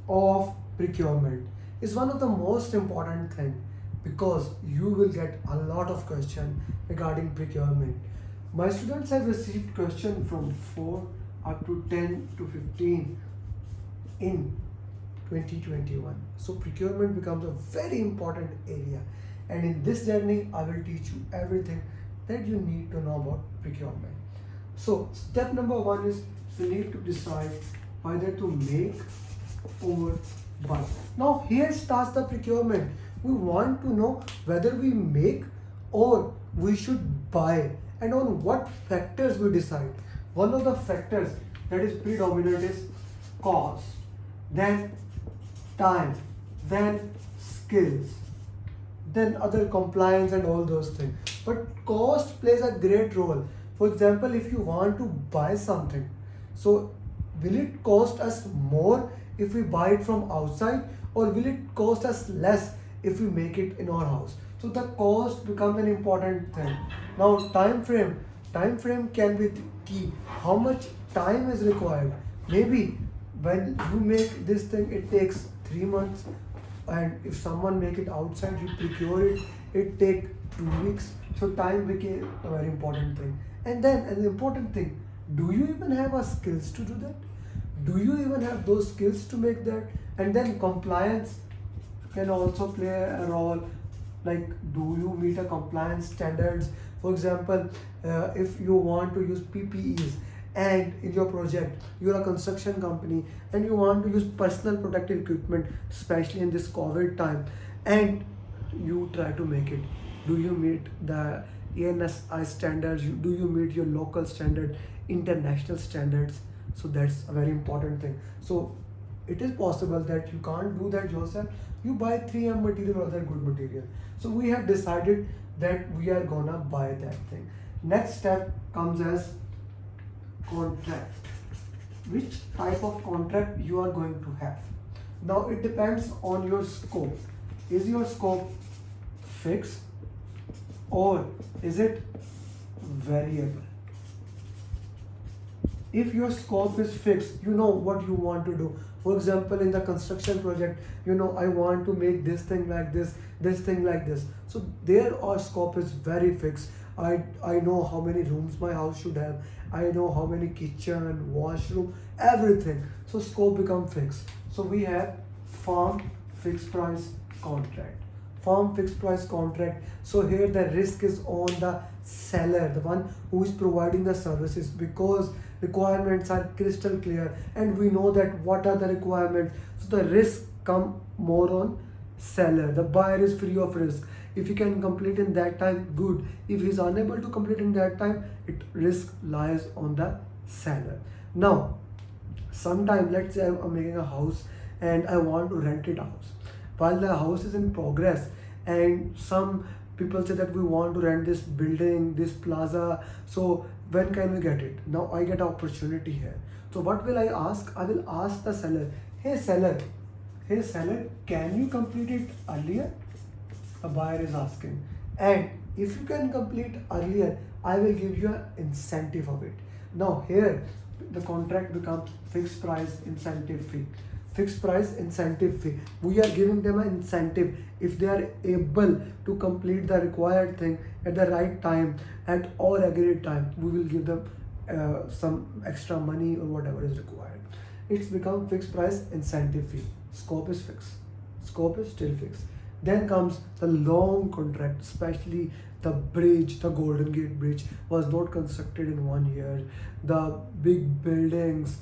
of procurement is one of the most important thing, because you will get a lot of question regarding procurement. My students have received question from 4 up to 10 to 15 in 2021. So procurement becomes a very important area, and in this journey I will teach you everything that you need to know about procurement. So step number one is you need to decide whether to make or buy. Now here starts the procurement. We want to know whether we make or we should buy, and on what factors we decide. One of the factors that is predominant is cost, then time, then skills, then other compliance and all those things. But cost plays a great role. For example, if you want to buy something, so will it cost us more if we buy it from outside, or will it cost us less if we make it in our house? So the cost becomes an important thing. Now time frame can be the key. How much time is required? Maybe when you make this thing it takes 3 months, and if someone make it outside, you procure it take 2 weeks. So time became a very important thing. And then an important thing, do you even have a skills to do that? Do you even have those skills to make that? And then compliance can also play a role. Like, do you meet a compliance standards? For example, if you want to use PPEs, and in your project you're a construction company and you want to use personal protective equipment, especially in this COVID time, and you try to make it, do you meet the ANSI standards? Do you meet your local standard, international standards? So that's a very important thing. So it is possible that you can't do that yourself, you buy 3M material or other good material. So we have decided that we are gonna buy that thing. Next step comes as contract. Which type of contract you are going to have? Now it depends on your scope. Is your scope fixed or is it variable? If your scope is fixed, you know what you want to do. For example, in the construction project, you know, I want to make this thing like this thing like this. So there our scope is very fixed. I know how many rooms my house should have. I know how many kitchen, washroom, everything. So scope become fixed. So we have firm fixed price contract. Firm fixed price contract. So here the risk is on the seller, the one who is providing the services, because requirements are crystal clear and we know that what are the requirements. So the risk come more on seller. The buyer is free of risk. If he can complete in that time, good. If he is unable to complete in that time, risk lies on the seller. Now sometime, let's say I'm making a house and I want to rent it out. While the house is in progress, and some people say that we want to rent this building, this plaza, so when can we get it? Now I get an opportunity here. So what will I ask? I will ask the seller, hey seller, can you complete it earlier? The buyer is asking, and if you can complete earlier, I will give you an incentive of it. Now here the contract becomes fixed price incentive fee. Fixed price incentive fee. We are giving them an incentive. If they are able to complete the required thing at the right time, at our agreed time, we will give them some extra money or whatever is required. It's become fixed price incentive fee. Scope is fixed. Scope is still fixed. Then comes the long contract, especially the bridge, the Golden Gate Bridge was not constructed in 1 year. The big buildings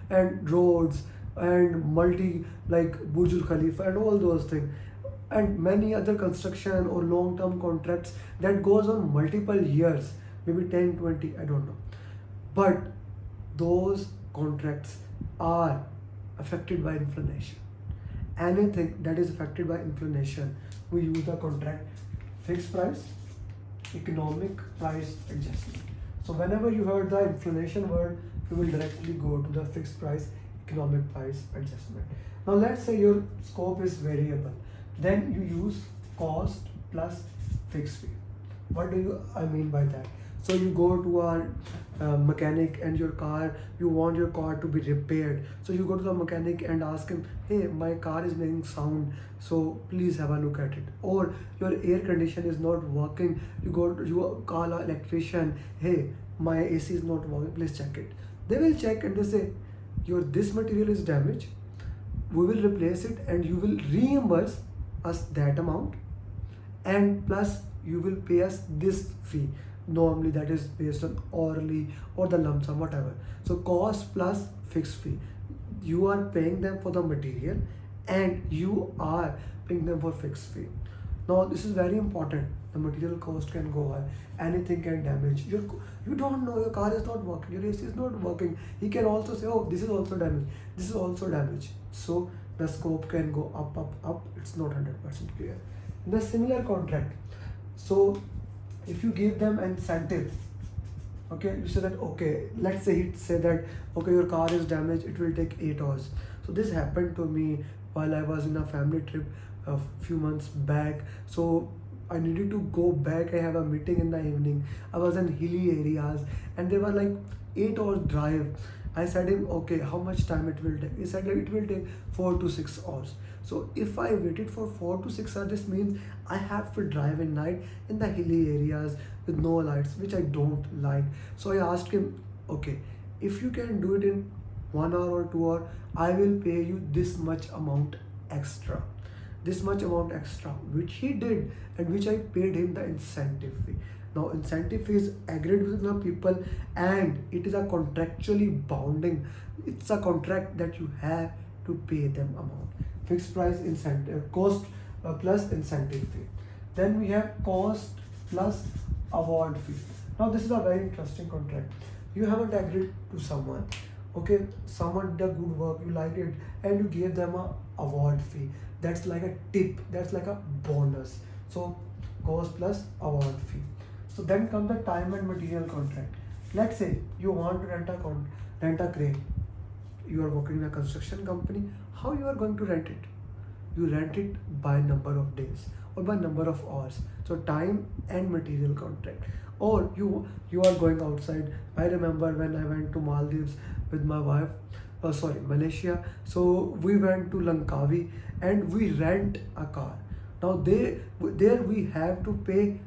and roads and multi like Burj Al Khalifa and all those things, and many other construction or long-term contracts that goes on multiple years, maybe 10, 20, I don't know. But those contracts are affected by inflation. Anything that is affected by inflation, we use the contract fixed price, economic price adjustment. So whenever you heard the inflation word, you will directly go to the fixed price, economic price adjustment. Now let's say your scope is variable, then you use cost plus fixed fee. What do I mean by that? So you go to our mechanic, and you want your car to be repaired. So you go to the mechanic and ask him, hey, my car is making sound, so please have a look at it. Or your air condition is not working, you call an electrician, hey, my AC is not working, please check it. They will check and they say, your this material is damaged, we will replace it and you will reimburse us that amount, and plus you will pay us this fee. Normally that is based on hourly or the lump sum, whatever. So cost plus fixed fee, you are paying them for the material and you are paying them for fixed fee. Now this is very important. The material cost can go high, anything can damage your, you don't know, your car is not working, your AC is not working. He can also say, oh, this is also damaged, this is also damaged. So the scope can go up, it's not 100% clear. In the similar contract, so if you give them an incentive, okay, you say that, okay, let's say he say that, okay, your car is damaged, it will take 8 hours. So this happened to me while I was in a family trip a few months back. So I needed to go back, I have a meeting in the evening, I was in hilly areas and they were like 8 hours drive. I said him, okay, how much time it will take? He said like it will take 4 to 6 hours. So if I waited for 4 to 6 hours, this means I have to drive at night in the hilly areas with no lights, which I don't like. So I asked him, okay, if you can do it in 1 hour or 2 hours, I will pay you this much amount extra. This much amount extra, which he did, and which I paid him the incentive fee. Now incentive fee is agreed with the people and it is a contractually bounding. It's a contract that you have to pay them amount. Fixed price incentive, cost plus incentive fee. Then we have cost plus award fee. Now this is a very interesting contract. You haven't agreed to someone, okay, someone did a good work, you like it, and you gave them a award fee. That's like a tip, that's like a bonus. So cost plus award fee. So then comes the time and material contract. Let's say you want to rent a crane. You are working in a construction company. How you are going to rent it? You rent it by number of days or by number of hours. So time and material contract. Or you are going outside. I remember when I went to Maldives with my wife, Malaysia. So we went to Langkawi and we rent a car. Now there we have to pay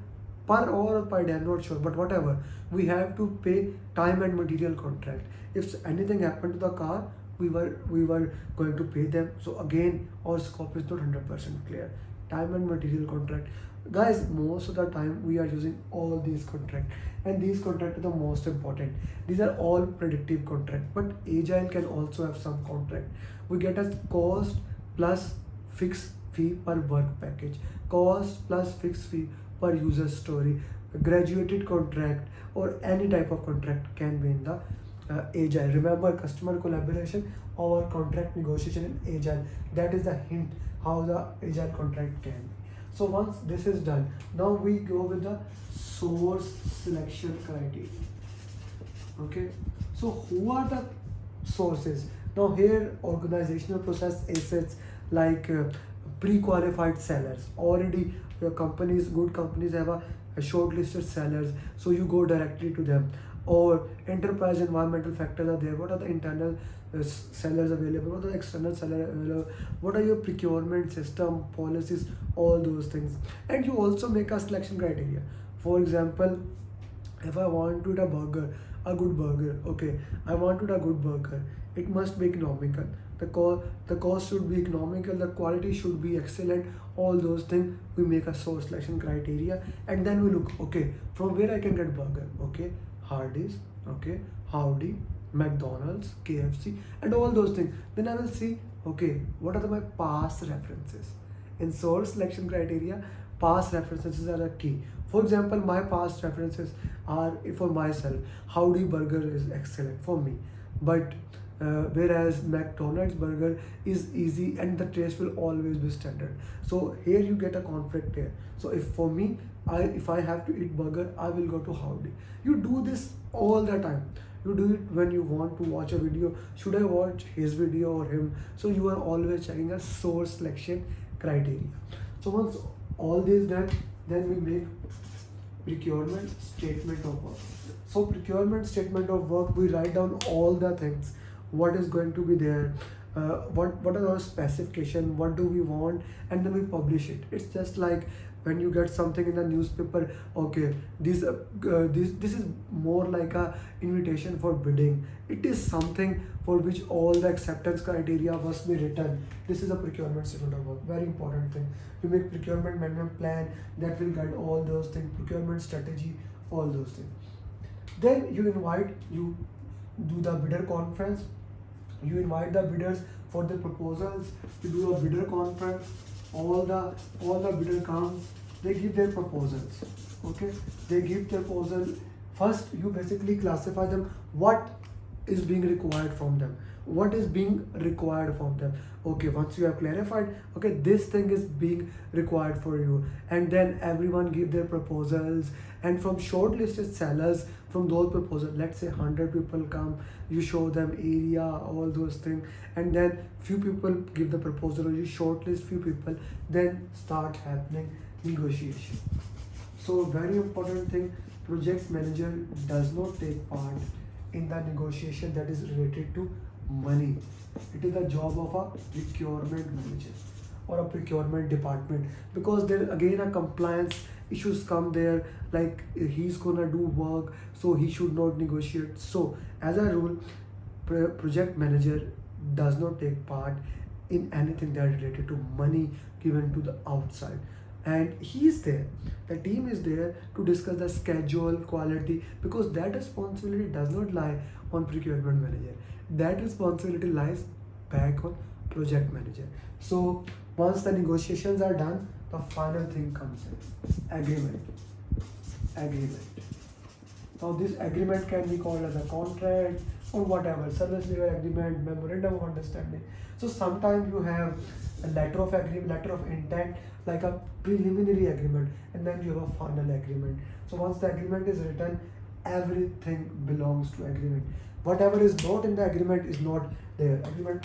per hour or per day, I'm not sure, but whatever, we have to pay time and material contract. If anything happened to the car, we were going to pay them. So again, our scope is not 100% clear. Time and material contract, guys, most of the time we are using all these contracts, and these contracts are the most important. These are all predictive contract, but agile can also have some contract. We get a cost plus fixed fee per work package, cost plus fixed fee per user story. A graduated contract or any type of contract can be in the agile. Remember, customer collaboration or contract negotiation in agile, that is the hint how the agile contract can be. So once this is done, now we go with the source selection criteria. Okay, so who are the sources? Now here organizational process assets like pre-qualified sellers. Already your companies, good companies have a shortlisted sellers, so you go directly to them. Or enterprise environmental factors are there. What are the internal sellers available? What are the external sellers available? What are your procurement system policies? All those things. And you also make a selection criteria. For example, if I want to eat a burger, a good burger, okay, I want to eat a good burger, it must be economical. The cost should be economical, the quality should be excellent, all those things. We make a source selection criteria, and then we look, okay, from where I can get burger, okay, Hardee's, okay, Howdy, McDonald's, KFC, and all those things. Then I will see, okay, what are my past references? In source selection criteria, past references are the key. For example, my past references are, for myself, Howdy burger is excellent for me, but whereas McDonald's burger is easy and the taste will always be standard. So here you get a conflict here. So if for me, if I have to eat burger, I will go to Howdy. You do this all the time. You do it when you want to watch a video. Should I watch his video or him? So you are always checking a source selection criteria. So once all this done, then we make procurement statement of work. So procurement statement of work, we write down all the things, what is going to be there, what are our specification, what do we want, and then we publish it. It's just like when you get something in the newspaper. Okay, this is more like a invitation for bidding. It is something for which all the acceptance criteria must be written. This is a procurement statement of work, very important thing. You make procurement management plan that will guide all those things, procurement strategy, all those things. Then you do the bidder conference, you invite the bidders for the proposals, you do a bidder conference, all the bidder comes, they give their proposals. Okay, they give their proposal. First you basically classify them, what is being required from them, what is being required from them. Okay, once you have clarified, okay, this thing is being required for you, and then everyone give their proposals, and from shortlisted sellers, from those proposals, let's say 100 people come, you show them area, all those things, and then few people give the proposal, or you shortlist few people, then start happening negotiation. So very important thing, project manager does not take part in the negotiation that is related to money. It is the job of a procurement manager or a procurement department, because there again a compliance issues come there, like he's gonna do work, so he should not negotiate. So as a rule, project manager does not take part in anything that is related to money given to the outside, and he is there, the team is there to discuss the schedule, quality, because that responsibility does not lie on procurement manager, that responsibility lies back on project manager. So once the negotiations are done, the final thing comes in, agreement. Now this agreement can be called as a contract or whatever, service level agreement, memorandum of understanding. So sometimes you have a letter of agreement, letter of intent, like a preliminary agreement, and then you have a final agreement. So once the agreement is written, everything belongs to agreement. Whatever is not in the agreement is not there. Agreement,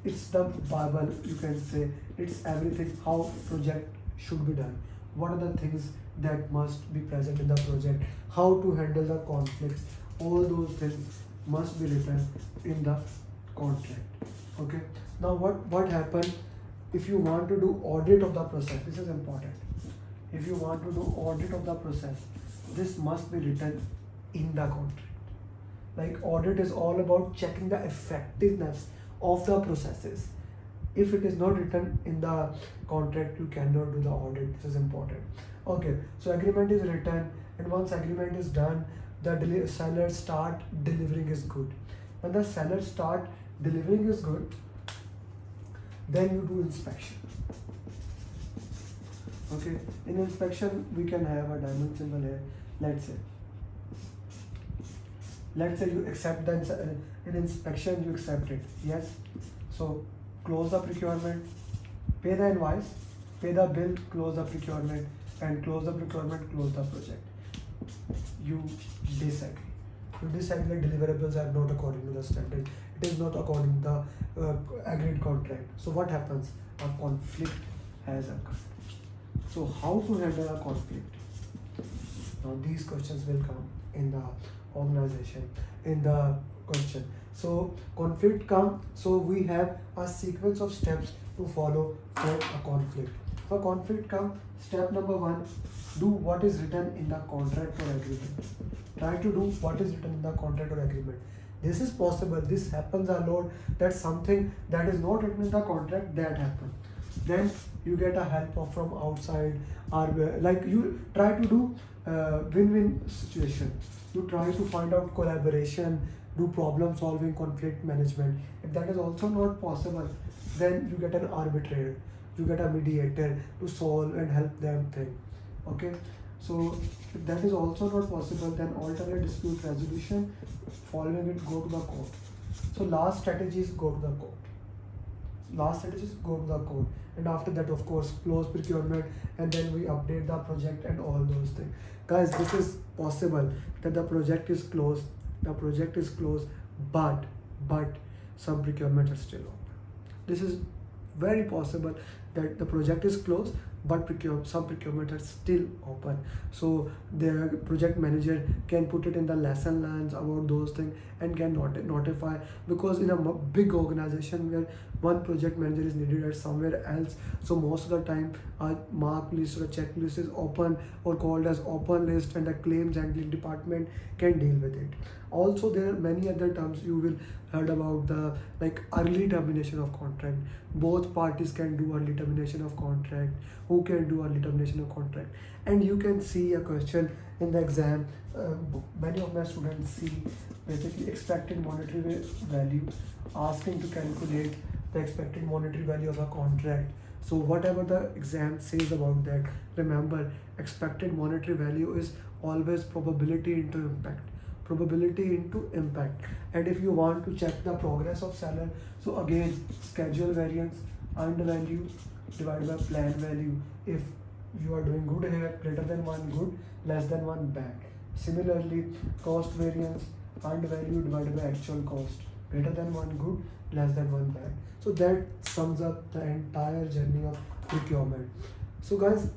it's the Bible, you can say. It's everything, how project should be done, what are the things that must be present in the project, how to handle the conflicts, all those things must be written in the contract. Okay, now what happens if you want to do audit of the process? This is important. If you want to do audit of the process, this must be written in the contract. Like audit is all about checking the effectiveness of the processes. If it is not written in the contract, you cannot do the audit. This is important. Okay, so agreement is written, and once agreement is done, the seller start delivering is good. When the seller start delivering is good, then you do inspection. Okay, in inspection we can have a diamond symbol here. Let's say you accept the in inspection, you accept it. Yes, so close the procurement, pay the invoice, pay the bill, close the procurement, and close the procurement, close the project. You disagree. You disagree that deliverables are not according to the standard. It is not according to the agreed contract. So what happens? A conflict has occurred. So how to handle a conflict? Now these questions will come in the organization, in the question. So conflict come, so we have a sequence of steps to follow for a conflict. For conflict come, step number 1, do what is written in the contract or agreement. Try to do what is written in the contract or agreement. This is possible, this happens a lot, that something that is not written in the contract, that happens. Then you get a help from outside, or like you try to do win-win situation. You try to find out collaboration, do problem solving, conflict management. If that is also not possible, then you get an arbitrator, you get a mediator to solve and help them think. Okay, so if that is also not possible, then alternate dispute resolution, following it, go to the court. So last strategy is go to the court. And after that, of course, close procurement, and then we update the project and all those things. Guys, this is possible that the project is closed, but some procurement is still open. This is very possible that the project is closed, but some procurement are still open. So the project manager can put it in the lesson learns about those things and can notify, because in a big organization where one project manager is needed at somewhere else, so most of the time a mark list or a checklist is open or called as open list, and the claims handling department can deal with it. Also there are many other terms you will heard about, the like early termination of contract. Both parties can do early termination of contract. Who can do early termination of contract? And you can see a question in the exam. Many of my students see basically expected monetary value, asking to calculate the expected monetary value of a contract. So whatever the exam says about that, remember, expected monetary value is always probability into impact. Probability into impact. And if you want to check the progress of seller, so again, schedule variance and value divided by plan value. If you are doing good here, greater than one good, less than one bad. Similarly, cost variance and value divided by actual cost, greater than one good, less than one bad. So that sums up the entire journey of procurement. So guys,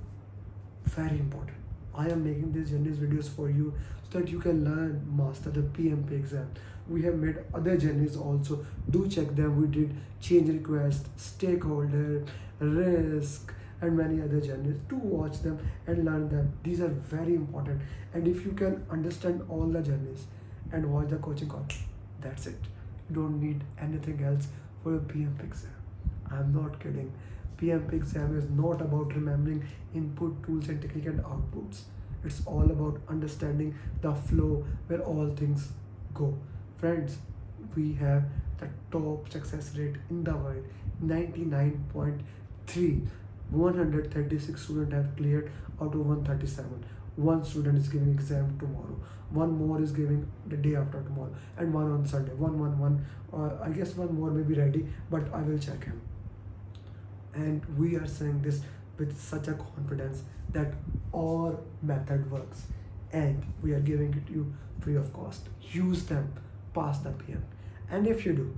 very important, I am making these journeys videos for you so that you can learn, master the PMP exam. We have made other journeys also, do check them. We did change request, stakeholder, risk, and many other journeys. Do watch them and learn them. These are very important. And if you can understand all the journeys and watch the coaching call, that's it. You don't need anything else for your PMP exam. I'm not kidding. PMP exam is not about remembering input tools and technical outputs. It's all about understanding the flow where all things go. Friends, we have the top success rate in the world, 99.3. 136 students have cleared out of 137. One student is giving exam tomorrow. One more is giving the day after tomorrow, and one on Sunday. One. I guess one more may be ready, but I will check him. And we are saying this with such a confidence that our method works, and we are giving it to you free of cost. Use them, pass the PM. And if you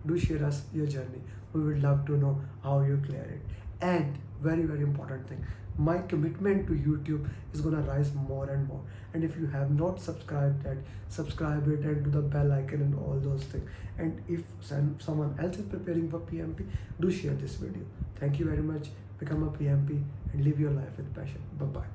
do share us your journey. We would love to know how you clear it. And very important thing, my commitment to YouTube is gonna rise more and more. And if you have not subscribed yet, subscribe it and do the bell icon and all those things. And if someone else is preparing for PMP, do share this video. Thank you very much. Become a PMP and live your life with passion. Bye bye.